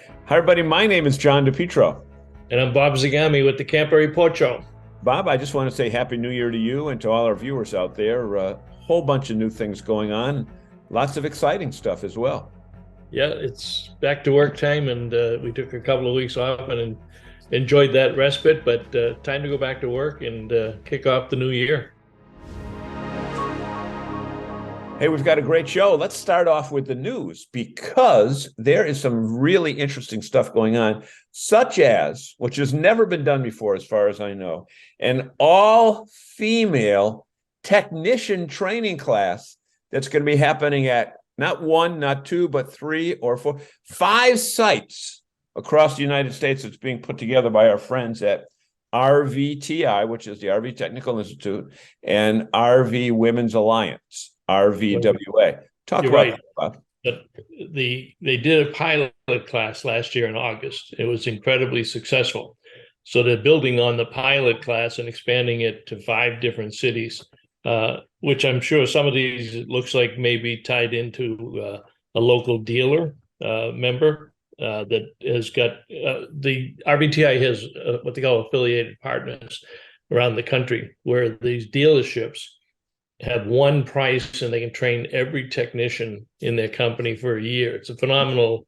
Hi, everybody. My name is John DePietro. And I'm Bob Zagami with the Camper Report Show. Bob, I just want to say Happy New Year to you and to all our viewers out there. A whole bunch of new things going on, lots of exciting stuff as well. Yeah, it's back to work time, and we took a couple of weeks off and enjoyed that respite, but time to go back to work and kick off the new year. Hey, we've got a great show. Let's start off with the news because there is some really interesting stuff going on, such as, which has never been done before, as far as I know, an all female technician training class that's going to be happening at not one, not two, but three or four, five sites across the United States. It's being put together by our friends at RVTI, which is the RV Technical Institute, and RV Women's Alliance. RVWA. Talk You're about right. that, Bob. But they did a pilot class last year in August. It was incredibly successful. So they're building on the pilot class and expanding it to 5 different cities, which I'm sure some of these it looks like may be tied into a local dealer member that has got the RBTI has what they call affiliated partners around the country, where these dealerships have one price and they can train every technician in their company for a year. It's a phenomenal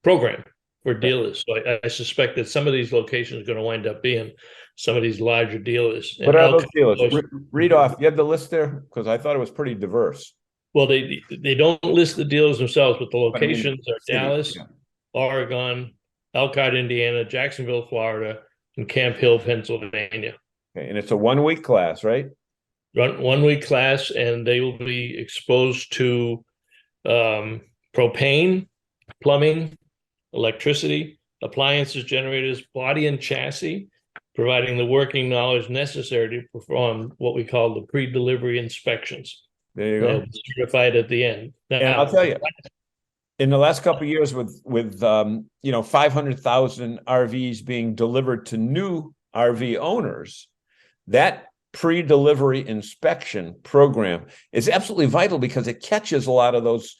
program for dealers. So I suspect that some of these locations are going to wind up being some of these larger dealers. What And are those Elkhart, dealers? Read off. You have the list there because I thought it was pretty diverse. well, they don't list the dealers themselves, but the But I mean, locations are cities. Dallas, Yeah. Oregon, Elkhart, Indiana, Jacksonville, Florida, and Camp Hill, Pennsylvania. Okay. And it's a 1 week class, right? Run 1 week class, and they will be exposed to propane, plumbing, electricity, appliances, generators, body and chassis, providing the working knowledge necessary to perform what we call the pre-delivery inspections. There you They'll go. be certified at the end. And I'll Now, tell you, in the last couple of years, with 500,000 RVs being delivered to new RV owners, that pre-delivery inspection program is absolutely vital because it catches a lot of those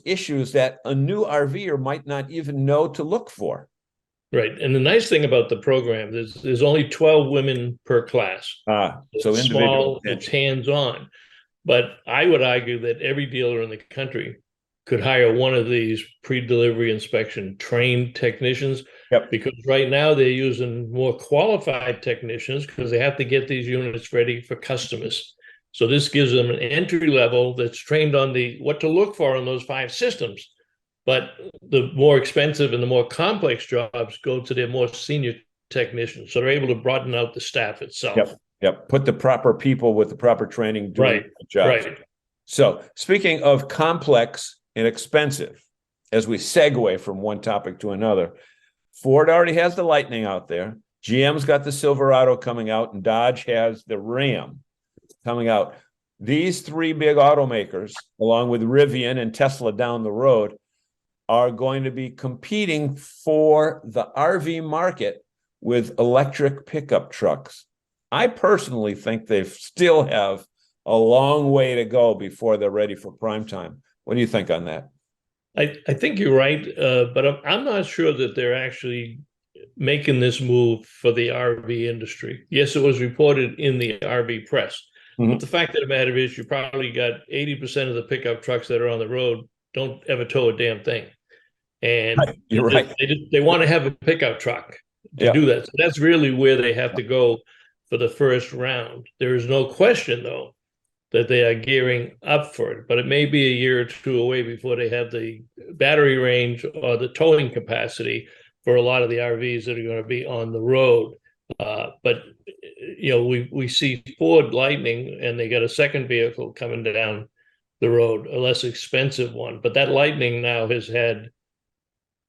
issues that a new RVer might not even know to look for. right. And the nice thing about the program is there's only 12 women per class. So It's individual small, it's attention. hands-on. But I would argue that every dealer in the country could hire one of these pre-delivery inspection trained technicians, Yep. because right now they're using more qualified technicians because they have to get these units ready for customers. So this gives them an entry level that's trained on the what to look for in those 5 systems. But the more expensive and the more complex jobs go to their more senior technicians. So they're able to broaden out the staff itself. Yep. Yep. Put the proper people with the proper training doing Right. the jobs. Right. So speaking of complex and expensive, as we segue from one topic to another, Ford already has the Lightning out there. GM's got the Silverado coming out, and Dodge has the Ram coming out. These three big automakers, along with Rivian and Tesla down the road, are going to be competing for the RV market with electric pickup trucks. I personally think they still have a long way to go before they're ready for prime time. What do you think on that? I think you're right, but I'm not sure that they're actually making this move for the RV industry. Yes, it was reported in the RV press, but the fact of the matter is, you probably got 80% of the pickup trucks that are on the road don't ever tow a damn thing, and You're right. they want to have a pickup truck to Yeah. do that. So that's really where they have to go for the first round. There is no question, though, that they are gearing up for it, but it may be a year or two away before they have the battery range or the towing capacity for a lot of the RVs that are going to be on the road. But we see Ford Lightning, and they got a second vehicle coming down the road, a less expensive one. But that Lightning now has had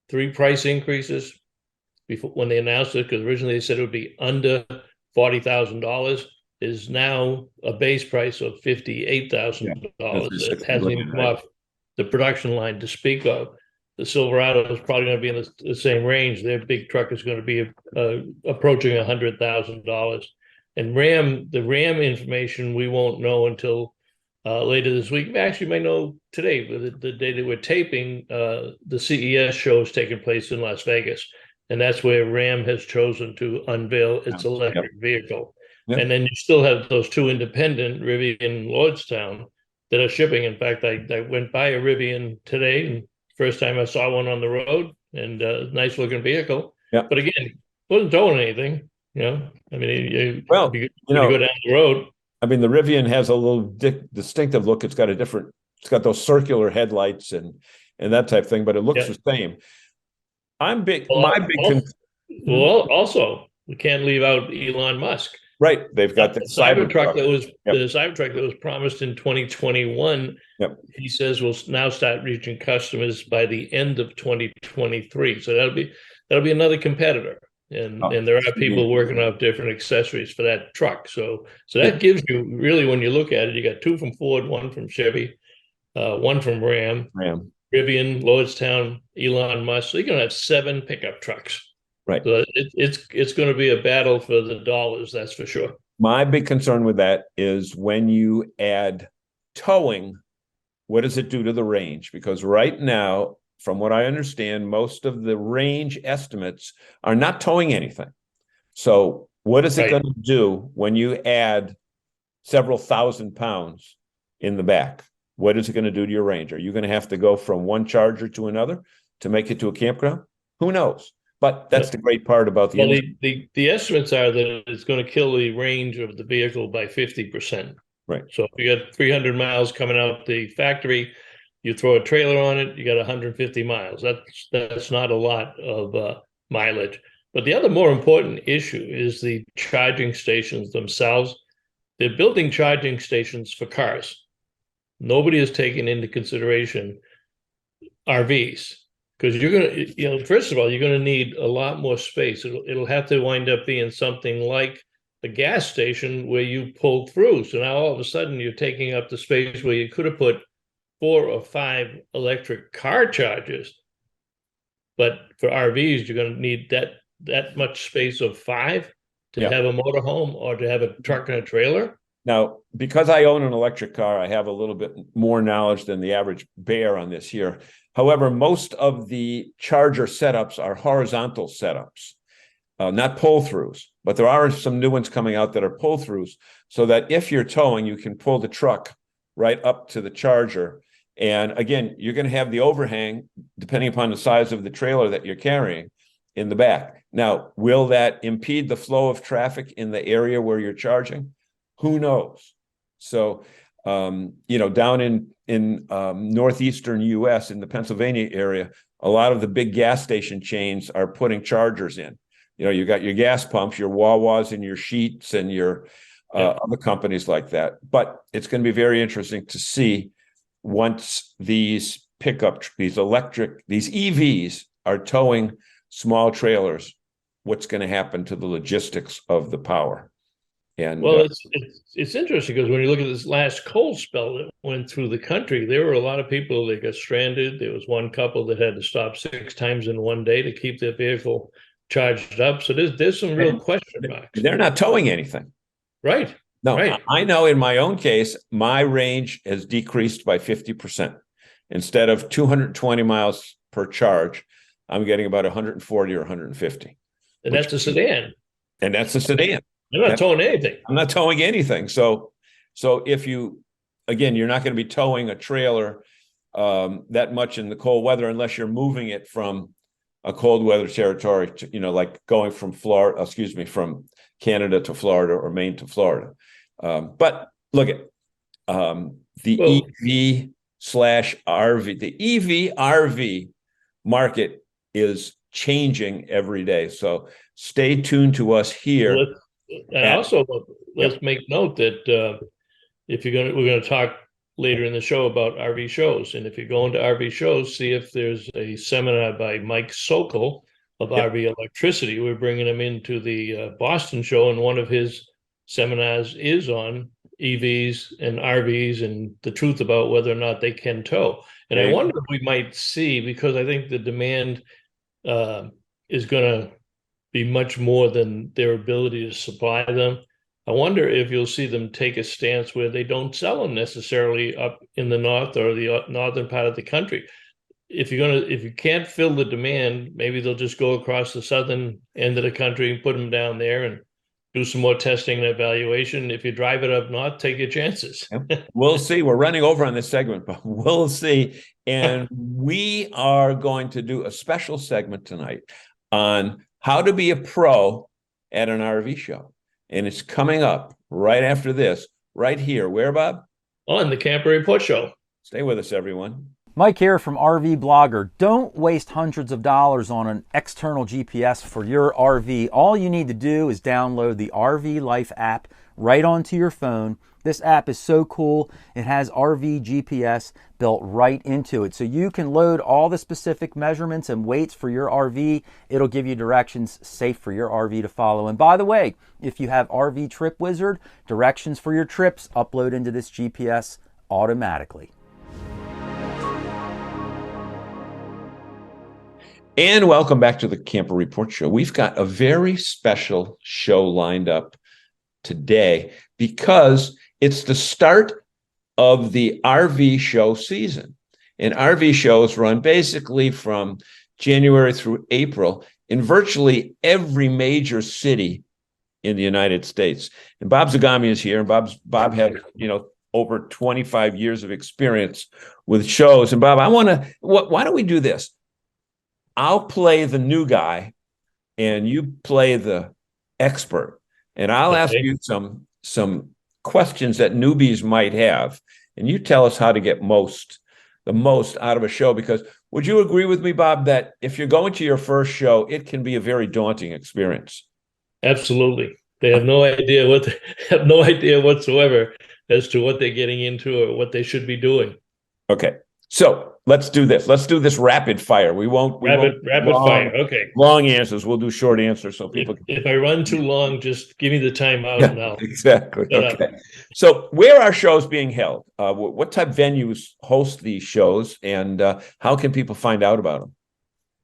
3 price increases before when they announced it, because originally they said it would be under $40,000. Is now a base price of $58,000. It hasn't even come off the production line to speak of. The Silverado is probably going to be in the same range. Their big truck is going to be approaching $100,000. And the Ram information we won't know until later this week. Actually, you might know today, the day that we're taping, the CES show is taking place in Las Vegas. And that's where Ram has chosen to unveil its Yeah. electric vehicle. Yep. And then you still have those two independent, Rivian and Lordstown, that are shipping. In fact, I went by a Rivian today, and first time I saw one on the road, and a nice looking vehicle. Yep. But again, wasn't towing anything. I mean, Well, you go down the road. I mean, the Rivian has a little distinctive look. It's got those circular headlights and that type of thing, but it looks the same. Also, we can't leave out Elon Musk. Right. They've got the Cybertruck the Cybertruck that was promised in 2021. Yep. He says will now start reaching customers by the end of 2023. So that'll be another competitor. And there are people working off different accessories for that truck. So that gives you really, when you look at it, you got two from Ford, one from Chevy, one from Ram, Rivian, Lordstown, Elon Musk. So you're gonna have 7 pickup trucks. Right. So it's going to be a battle for the dollars, that's for sure. My big concern with that is when you add towing, what does it do to the range? Because right now, from what I understand, most of the range estimates are not towing anything. So what is it going to do when you add several thousand pounds in the back? What is it going to do to your range? Are you going to have to go from one charger to another to make it to a campground? Who knows? But that's the great part about the estimates are that it's going to kill the range of the vehicle by 50%. Right. So if you got 300 miles coming out the factory, you throw a trailer on it, you got 150 miles. That's not a lot of mileage. But the other more important issue is the charging stations themselves. They're building charging stations for cars. Nobody has taken into consideration RVs. Because you're going to, first of all, you're going to need a lot more space. It'll have to wind up being something like a gas station where you pull through. So now all of a sudden you're taking up the space where you could have put 4 or 5 electric car chargers. But for RVs, you're going to need that much space of 5 to have a motorhome or to have a truck and a trailer. Now, because I own an electric car, I have a little bit more knowledge than the average bear on this here. However, most of the charger setups are horizontal setups, not pull-throughs, but there are some new ones coming out that are pull-throughs, so that if you're towing, you can pull the truck right up to the charger. And again, you're going to have the overhang, depending upon the size of the trailer that you're carrying, in the back. Now, will that impede the flow of traffic in the area where you're charging? Who knows? So, down in northeastern U.S. in the Pennsylvania area, a lot of the big gas station chains are putting chargers in. You got your gas pumps, your Wawas, and your Sheets, and your other companies like that. But it's going to be very interesting to see once these EVs are towing small trailers, what's going to happen to the logistics of the power. And it's interesting because when you look at this last cold spell that went through the country, there were a lot of people that got stranded. There was one couple that had to stop 6 times in one day to keep their vehicle charged up. So there's some real question marks. They're not towing anything. Right. No, right. I know in my own case, my range has decreased by 50%. Instead of 220 miles per charge, I'm getting about 140 or 150. And that's a sedan. And that's a sedan. You're not towing anything. I'm not towing anything. So if you're not going to be towing a trailer that much in the cold weather unless you're moving it from a cold weather territory to, like going from from Canada to Florida or Maine to Florida. But look at the EV/RV. The EV/RV market is changing every day. So stay tuned to us here. Let's make note that we're going to talk later in the show about RV shows, and if you go into RV shows, see if there's a seminar by Mike Sokol of RV Electricity. We're bringing him into the Boston show, and one of his seminars is on EVs and RVs and the truth about whether or not they can tow. And I wonder if we might see, because I think the demand is going to be much more than their ability to supply them. I wonder if you'll see them take a stance where they don't sell them necessarily up in the north or the northern part of the country. If you can't fill the demand, maybe they'll just go across the southern end of the country and put them down there and do some more testing and evaluation. If you drive it up north, take your chances. We'll see. We're running over on this segment, but we'll see. And we are going to do a special segment tonight on how to be a pro at an RV show. And it's coming up right after this, right here. Where, Bob? On the Camper Report Show. Stay with us, everyone. Mike here from RV Blogger. Don't waste hundreds of dollars on an external GPS for your RV. All you need to do is download the RV Life app right onto your phone. This app is so cool. It has RV GPS built right into it. So you can load all the specific measurements and weights for your RV. It'll give you directions safe for your RV to follow. And by the way, if you have RV Trip Wizard, directions for your trips upload into this GPS automatically. And welcome back to the Camper Report Show. We've got a very special show lined up today because it's the start of the RV show season. And RV shows run basically from January through April in virtually every major city in the United States. And Bob Zagami is here, and Bob had, over 25 years of experience with shows. And Bob, why don't we do this? I'll play the new guy and you play the expert. And I'll ask you some questions that newbies might have. And you tell us how to get the most out of a show. Because would you agree with me, Bob, that if you're going to your first show, it can be a very daunting experience? Absolutely. They have no idea whatsoever as to what they're getting into or what they should be doing. Okay. So let's do this. Let's do this rapid fire. Rapid fire. Okay. Long answers. We'll do short answers so people can. If I run too long, just give me the timeout now. Exactly. Okay. So where are shows being held? What type of venues host these shows, and how can people find out about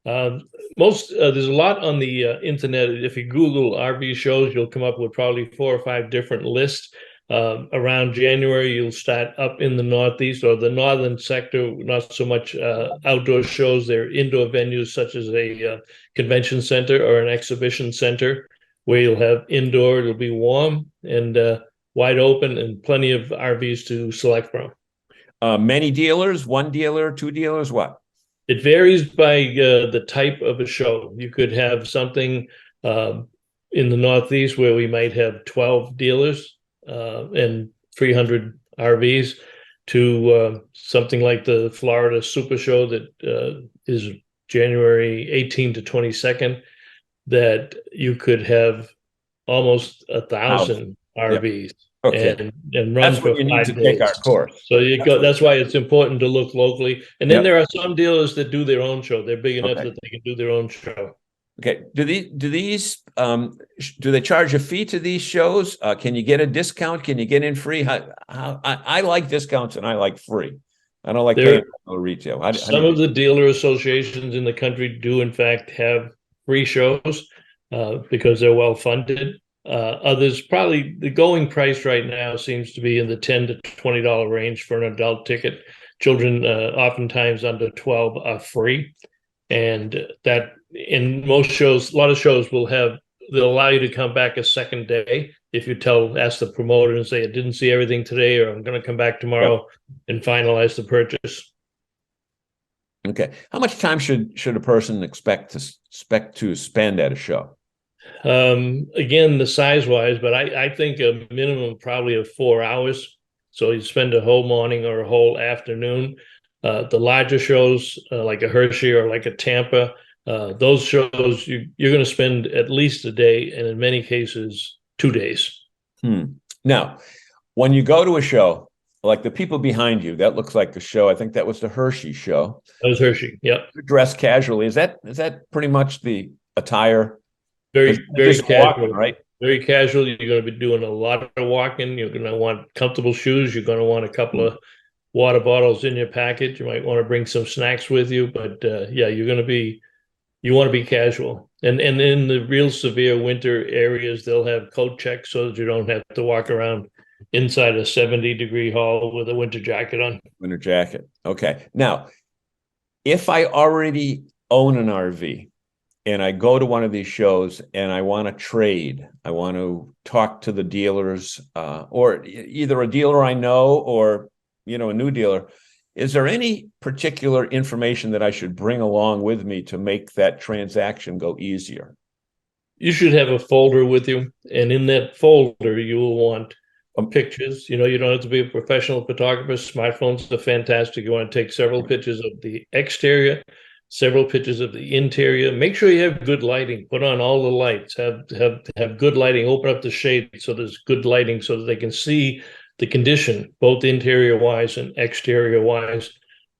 them? There's a lot on the internet. If you Google RV shows, you'll come up with probably 4 or 5 different lists. Around January, you'll start up in the Northeast or the northern sector, not so much outdoor shows. They're indoor venues such as a convention center or an exhibition center where you'll have indoor, it'll be warm and wide open and plenty of RVs to select from. Many dealers, 1 dealer, 2 dealers, what? It varies by the type of a show. You could have something in the Northeast where we might have 12 dealers and 300 RVs to something like the Florida Super Show that is January 18th to 22nd, that you could have almost 1,000 RVs. Okay. And run for 5 days. Take our course. So that's why it's important to look locally. And then there are some dealers that do their own show. They're big enough that they can do their own show. Okay. Do they charge a fee to these shows? Can you get a discount? Can you get in free? I like discounts and I like free. I don't like paying retail. Some of the dealer associations in the country do in fact have free shows because they're well funded. Others, probably the going price right now seems to be in the $10 to $20 range for an adult ticket. Children, oftentimes under 12, are free. And that in most shows, a lot of shows they'll allow you to come back a second day if you ask the promoter and say, I didn't see everything today, or I'm going to come back tomorrow and finalize the purchase. Okay. How much time should a person expect to spend at a show? Again, the size-wise, but I think a minimum probably of 4 hours. So you spend a whole morning or a whole afternoon. The larger shows, like a Hershey or like a Tampa, those shows, you're going to spend at least a day, and in many cases, 2 days. Now, when you go to a show, like the people behind you, that looks like the show. I think that was the Hershey show. That was Hershey, yep. Dressed casually. Is that pretty much the attire? Very casual, walking, right? Very casual. You're going to be doing a lot of walking. You're going to want comfortable shoes. You're going to want a couple of water bottles in your package. You might want to bring some snacks with you, but you want to be casual. And in the real severe winter areas, they'll have coat checks so that you don't have to walk around inside a 70-degree hall with a winter jacket on. Winter jacket. Okay. Now, if I already own an RV and I go to one of these shows and I want to trade, I want to talk to the dealers, or either a dealer I know or, a new dealer, is there any particular information that I should bring along with me to make that transaction go easier? You should have a folder with you, and in that folder, you will want pictures. You don't have to be a professional photographer. Smartphones are fantastic. You want to take several pictures of the exterior, several pictures of the interior. Make sure you have good lighting. Put on all the lights. Have good lighting. Open up the shade so there's good lighting so that they can see the condition, both interior-wise and exterior-wise.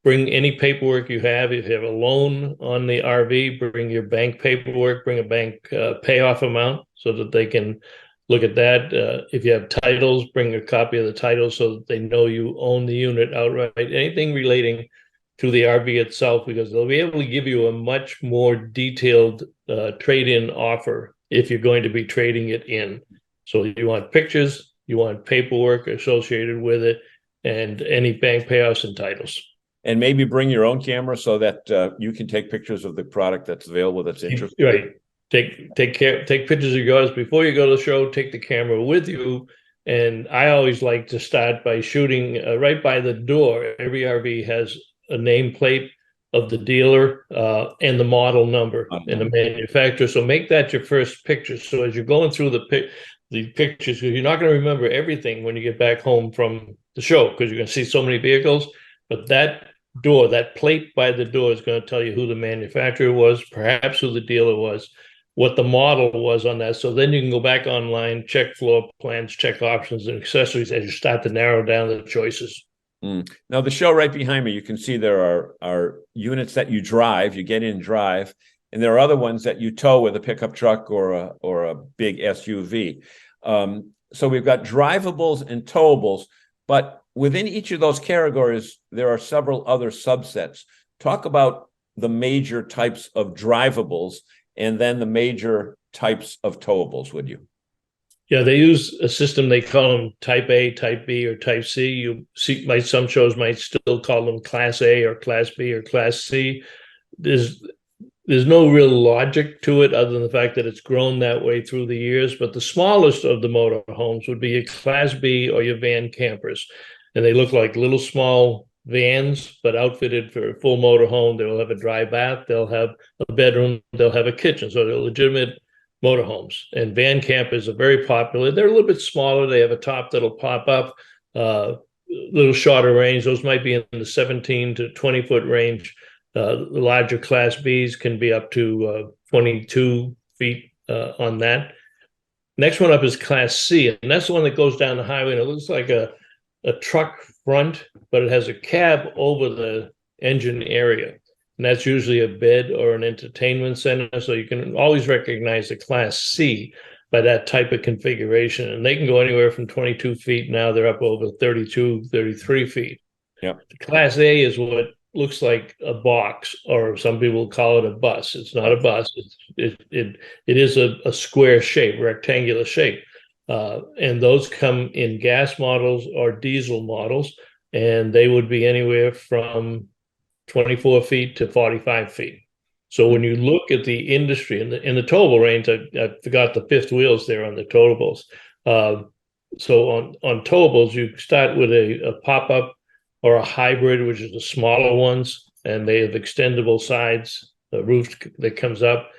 Bring any paperwork you have. If you have a loan on the RV, bring your bank paperwork, bring a bank payoff amount so that they can look at that. If you have titles, bring a copy of the title so that they know you own the unit outright. Anything relating to the RV itself, because they'll be able to give you a much more detailed trade-in offer if you're going to be trading it in. So you want pictures, you want paperwork associated with it, and any bank payoffs and titles. And maybe bring your own camera so that you can take pictures of the product that's available that's interesting. Right. Take pictures of yours before you go to the show. Take the camera with you. And I always like to start by shooting right by the door. Every RV has a nameplate of the dealer and the model number and the manufacturer. So make that your first picture. So as you're going through the pictures, you're not going to remember everything when you get back home from the show because you're going to see so many vehicles. But that door, that plate by the door is going to tell you who the manufacturer was, perhaps who the dealer was, what the model was on that. So then you can go back online, check floor plans, check options and accessories as you start to narrow down the choices. Now, the show right behind me, you can see there are units that you drive, you get in, drive, and there are other ones that you tow with a pickup truck or a big SUV. So we've got drivables and towables, but within each of those categories, there are several other subsets. Talk about the major types of drivables and then the major types of towables, would you? Yeah, they use a system, they call them Type A, Type B, or Type C. You see, some shows might still call them Class A or Class B or Class C. There's no real logic to it other than the fact that it's grown that way through the years. But the smallest of the motor homes would be your Class B or your van campers. And they look like little small vans, but outfitted for a full motor home. They'll have a dry bath, they'll have a bedroom, they'll have a kitchen. So they're legitimate motorhomes. And van campers are very popular. They're a little bit smaller. They have a top that'll pop up, a little shorter range. Those might be in the 17 to 20 foot range. The larger Class Bs can be up to 22 feet on that. Next one up is Class C, and that's the one that goes down the highway, and it looks like a truck front, but it has a cab over the engine area. And that's usually a bed or an entertainment center. So you can always recognize the Class C by that type of configuration. And they can go anywhere from 22 feet. Now they're up over 32, 33 feet. Yep. The Class A is what looks like a box, or some people call it a bus. It's not a bus. It is a square shape, rectangular shape. And those come in gas models or diesel models, and they would be anywhere from 24 feet to 45 feet. So when you look at the industry in the towable range, I forgot the fifth wheels there on the towables. So on towables, you start with a pop-up or a hybrid, which is the smaller ones, and they have extendable sides, the roof that comes up.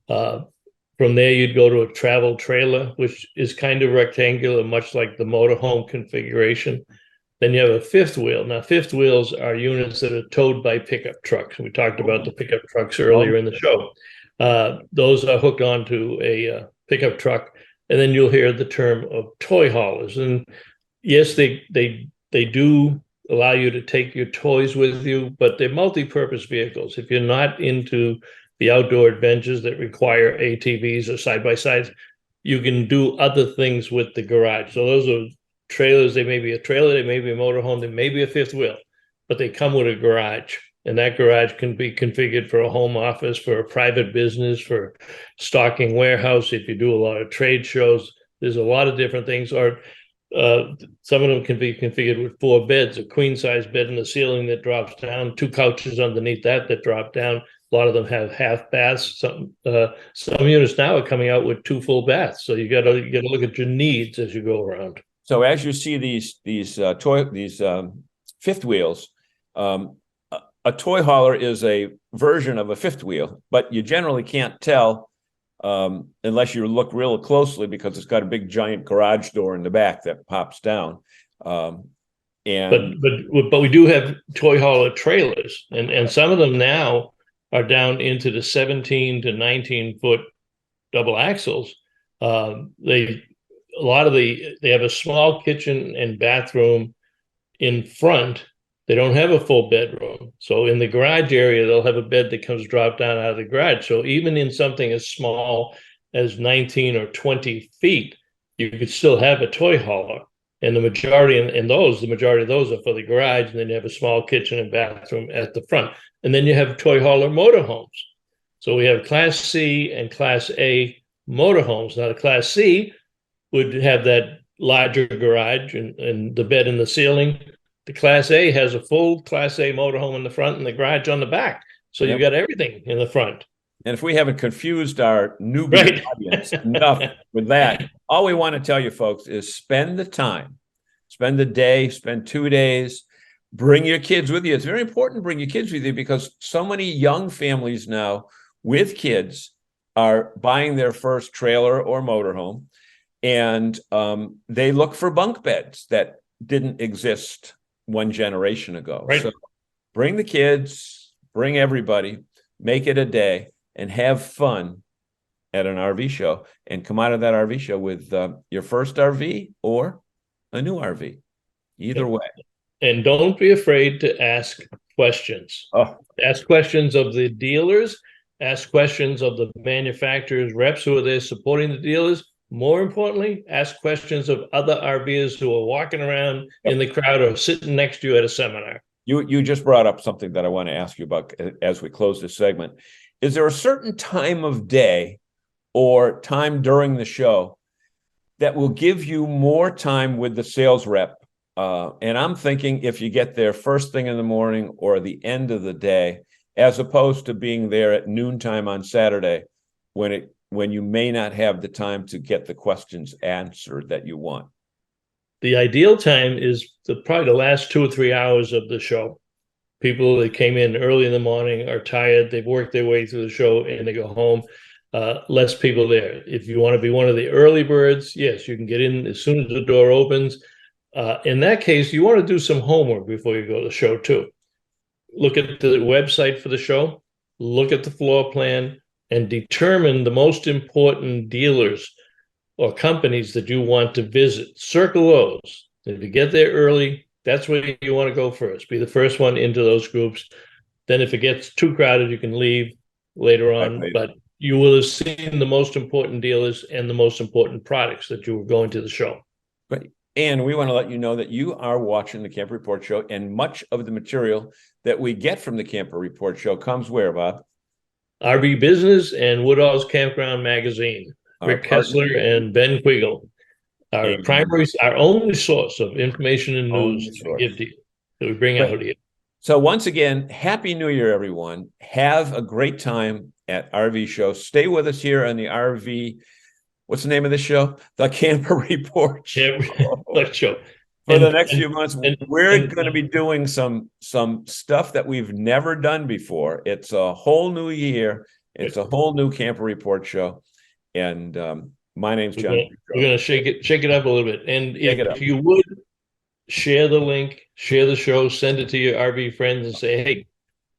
From there, you'd go to a travel trailer, which is kind of rectangular, much like the motorhome configuration. Then you have a fifth wheel. Now, fifth wheels are units that are towed by pickup trucks. We talked about the pickup trucks earlier in the show. Those are hooked onto a pickup truck, and then you'll hear the term of toy haulers. And yes, they do allow you to take your toys with you, but they're multi-purpose vehicles. If you're not into the outdoor adventures that require ATVs or side-by-sides, you can do other things with the garage. So those are trailers. They may be a trailer, they may be a motorhome, they may be a fifth wheel, but they come with a garage. and that garage can be configured for a home office, for a private business, for stocking warehouse. If you do a lot of trade shows, there's a lot of different things. Or some of them can be configured with 4 beds, a queen size bed in the ceiling that drops down, 2 couches underneath that drop down. A lot of them have half baths. Some units now are coming out with 2 full baths. So you got to look at your needs as you go around. So as you see these fifth wheels, a toy hauler is a version of a fifth wheel, but you generally can't tell unless you look real closely, because it's got a big giant garage door in the back that pops down. But we do have toy hauler trailers, and some of them now are down into the 17 to 19-foot double axles. They have a small kitchen and bathroom in front. They don't have a full bedroom. So in the garage area, they'll have a bed that comes dropped down out of the garage. So even in something as small as 19 or 20 feet, you could still have a toy hauler. And the majority of those are for the garage, and then you have a small kitchen and bathroom at the front. And then you have toy hauler motorhomes. So we have Class C and Class A motorhomes. Now, the Class C would have that larger garage and the bed in the ceiling. The Class A has a full Class A motorhome in the front and the garage on the back. So you've got everything in the front. And if we haven't confused our newbie audience enough with that, all we want to tell you folks is spend the time, spend a day, spend 2 days, bring your kids with you. It's very important to bring your kids with you, because so many young families now with kids are buying their first trailer or motorhome, and they look for bunk beds that didn't exist one generation ago. Right. So bring the kids, bring everybody, make it a day, and have fun at an RV show, and come out of that RV show with your first RV or a new RV. Either way. And don't be afraid to ask questions. Ask questions of the dealers, ask questions of the manufacturers' reps who are there supporting the dealers. More importantly, ask questions of other RVers who are walking around in the crowd or sitting next to you at a seminar. You just brought up something that I want to ask you about as we close this segment. Is there a certain time of day or time during the show that will give you more time with the sales rep? And I'm thinking if you get there first thing in the morning or the end of the day, as opposed to being there at noontime on Saturday when you may not have the time to get the questions answered that you want. The ideal time is probably the last 2 or 3 hours of the show. People that came in early in the morning are tired. They've worked their way through the show and they go home. Less people there. If you want to be one of the early birds, yes, you can get in as soon as the door opens. In that case, you want to do some homework before you go to the show too. Look at the website for the show, look at the floor plan, and determine the most important dealers or companies that you want to visit. Circle those. If you get there early, that's where you want to go first. Be the first one into those groups. Then if it gets too crowded, you can leave later on. But you will have seen the most important dealers and the most important products that you were going to the show. Great. And we want to let you know that you are watching the Camper Report Show, and much of the material that we get from the Camper Report Show comes where, Bob? RV Business and Woodall's Campground Magazine. Rick Kessler and Ben Quiegel. Our only source of information and news to give to you, that we bring out here. So once again, Happy New Year, everyone. Have a great time at RV Show. Stay with us here on the RV. What's the name of this show? The Camper Report Show. For the next few months, we're going to be doing some stuff that we've never done before. It's a whole new year. It's a whole new Camper Report Show. And my name's John. We're going to shake it up a little bit. And if you would share the link, share the show, send it to your RV friends and say, hey,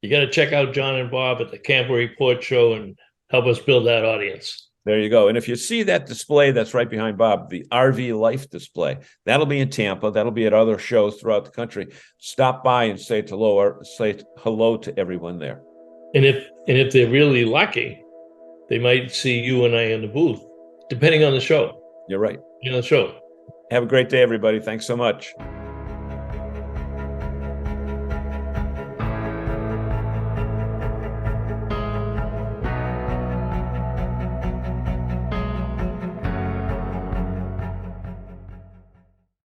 you got to check out John and Bob at the Camper Report Show and help us build that audience. There you go. And if you see that display that's right behind Bob, the RV Life display, that'll be in Tampa. That'll be at other shows throughout the country. Stop by and say hello to everyone there. And if they're really lucky, they might see you and I in the booth, depending on the show. You're right. You know, the show. Have a great day, everybody. Thanks so much.